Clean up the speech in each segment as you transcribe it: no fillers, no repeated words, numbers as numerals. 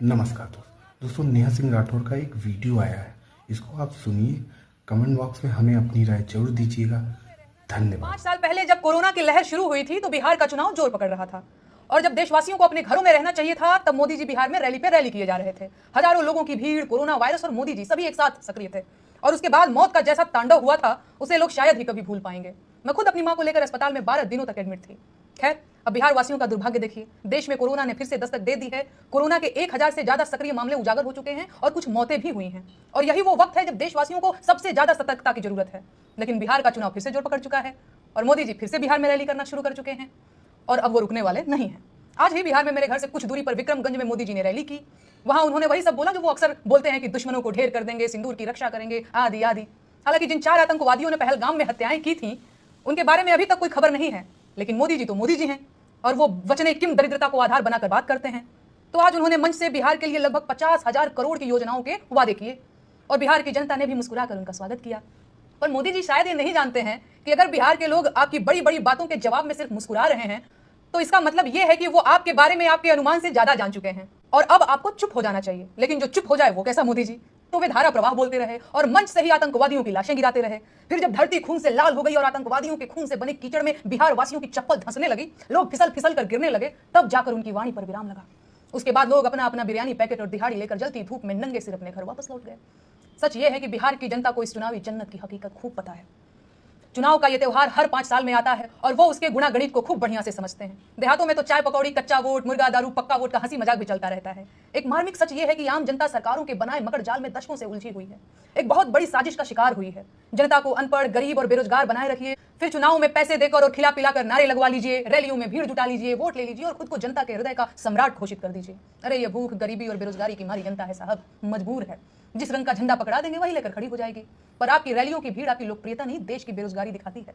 नमस्कार दोस्तों, नेहा सिंह राठौर का एक वीडियो आया है, इसको आप सुनिए। कमेंट बॉक्स में हमें अपनी राय जरूर दीजिएगा। धन्यवाद। 5 साल पहले जब कोरोना की लहर शुरू हुई थी तो बिहार का चुनाव जोर पकड़ रहा था और जब देशवासियों को अपने घरों में रहना चाहिए था तब मोदी जी बिहार में रैली पे रैली किए जा रहे थे। हजारों लोगों की भीड़, कोरोना वायरस और मोदी जी सभी एक साथ सक्रिय थे और उसके बाद मौत का जैसा तांडव हुआ था उसे लोग शायद ही कभी भूल पाएंगे। मैं खुद अपनी मां को लेकर अस्पताल में 12 दिनों तक एडमिट थी। खैर, अब बिहार वासियों का दुर्भाग्य देखिए, देश में कोरोना ने फिर से दस्तक दे दी है। कोरोना के 1000 से ज्यादा सक्रिय मामले उजागर हो चुके हैं और कुछ मौतें भी हुई हैं और यही वो वक्त है जब देशवासियों को सबसे ज्यादा सतर्कता की जरूरत है। लेकिन बिहार का चुनाव फिर से जोर पकड़ चुका है और मोदी जी फिर से बिहार में रैली करना शुरू कर चुके हैं और अब वो रुकने वाले नहीं हैं। आज ही बिहार में मेरे घर से कुछ दूरी पर विक्रमगंज में मोदी जी ने रैली की। वहां उन्होंने वही सब बोला जो वो अक्सर बोलते हैं कि दुश्मनों को ढेर कर देंगे, सिंदूर की रक्षा करेंगे, आदि आदि। हालांकि जिन 4 आतंकवादियों ने पहलगाम में हत्याएं की थी उनके बारे में अभी तक कोई खबर नहीं है, लेकिन मोदी जी तो मोदी जी हैं और वो वचने किम दरिद्रता को आधार बनाकर बात करते हैं। तो आज उन्होंने मंच से बिहार के लिए लगभग 50,000 करोड़ की योजनाओं के वादे किए और बिहार की जनता ने भी मुस्कुराकर उनका स्वागत किया। पर मोदी जी शायद ये नहीं जानते हैं कि अगर बिहार के लोग आपकी बड़ी बड़ी बातों के जवाब में सिर्फ मुस्कुरा रहे हैं तो इसका मतलब यह है कि वो आपके बारे में आपके अनुमान से ज्यादा जान चुके हैं और अब आपको चुप हो जाना चाहिए। लेकिन जो चुप हो जाए वो कैसा मोदी जी? तो वे धारा प्रवाह बोलते रहे और मंच से ही आतंकवादियों की लाशें गिराते रहे। फिर जब धरती खून से लाल हो गई और आतंकवादियों के खून से बने कीचड़ में बिहार वासियों की चप्पल धंसने लगी, लोग फिसल फिसल कर गिरने लगे, तब जाकर उनकी वाणी पर विराम लगा। उसके बाद लोग अपना अपना बिरयानी पैकेट और दिहाड़ी लेकर जलती धूप में नंगे सिर अपने घर वापस लौट गए। सच ये है कि बिहार की जनता को इस चुनावी जन्नत की हकीकत खूब पता है। चुनाव का ये त्योहार हर 5 साल में आता है और वो उसके गुणा गणित को खूब बढ़िया से समझते हैं। देहातों में तो चाय पकौड़ी, कच्चा वोट, मुर्गा दारू, पक्का वोट का हंसी मजाक भी चलता रहता है। एक मार्मिक सच ये है कि आम जनता सरकारों के बनाए मकर जाल में दशकों से उलझी हुई है, एक बहुत बड़ी साजिश का शिकार हुई है। जनता को अनपढ़, गरीब और बेरोजगार बनाए रखिए, फिर चुनाव में पैसे देकर और खिला पिलाकर नारे लगवा लीजिए, रैलियों में भीड़ जुटा लीजिए, वोट ले लीजिए और खुद को जनता के हृदय का सम्राट घोषित कर दीजिए। अरे ये भूख, गरीबी और बेरोजगारी की मारी जनता है साहब, मजबूर है। जिस रंग का झंडा पकड़ा देंगे वही लेकर खड़ी हो जाएगी। पर आपकी रैलियों की भीड़ आपकी लोकप्रियता नहीं, देश की बेरोजगारी दिखाती है।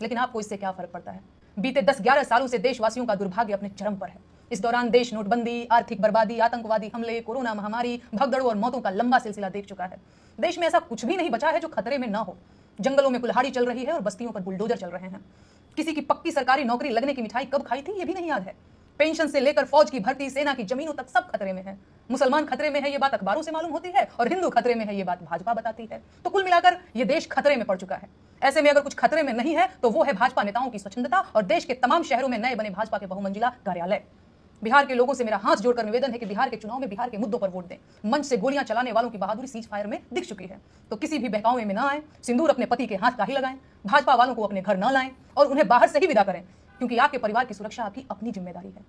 लेकिन आपको इससे क्या फर्क पड़ता है? बीते 10-11 सालों से देशवासियों का दुर्भाग्य अपने चरम पर है। इस दौरान देश नोटबंदी, आर्थिक बर्बादी, आतंकवादी हमले, कोरोना महामारी, भगदड़ों और मौतों का लंबा सिलसिला देख चुका है। देश में ऐसा कुछ भी नहीं बचा है जो खतरे में ना हो। जंगलों में कुल्हाड़ी चल रही है और बस्तियों पर बुलडोजर चल रहे हैं। किसी की पक्की सरकारी नौकरी लगने की मिठाई कब खाई थी ये भी नहीं याद है। पेंशन से लेकर फौज की भर्ती, सेना की जमीनों तक सब खतरे में है। मुसलमान खतरे में है ये बात अखबारों से मालूम होती है और हिंदू खतरे में है ये बात भाजपा बताती है। तो कुल मिलाकर ये देश खतरे में पड़ चुका है। ऐसे में अगर कुछ खतरे में नहीं है तो वो है भाजपा नेताओं की स्वच्छंदता और देश के तमाम शहरों में नए बने भाजपा के बहुमंजिला कार्यालय। बिहार के लोगों से मेरा हाथ जोड़कर निवेदन है कि बिहार के चुनाव में बिहार के मुद्दों पर वोट दें। मंच से गोलियां चलाने वालों की बहादुरी सीज फायर में दिख चुकी है, तो किसी भी बहकावे में ना आए, सिंदूर अपने पति के हाथ का ही लगाएं, भाजपा वालों को अपने घर न लाएं और उन्हें बाहर से ही विदा करें, क्योंकि आपके परिवार की सुरक्षा आपकी अपनी जिम्मेदारी है।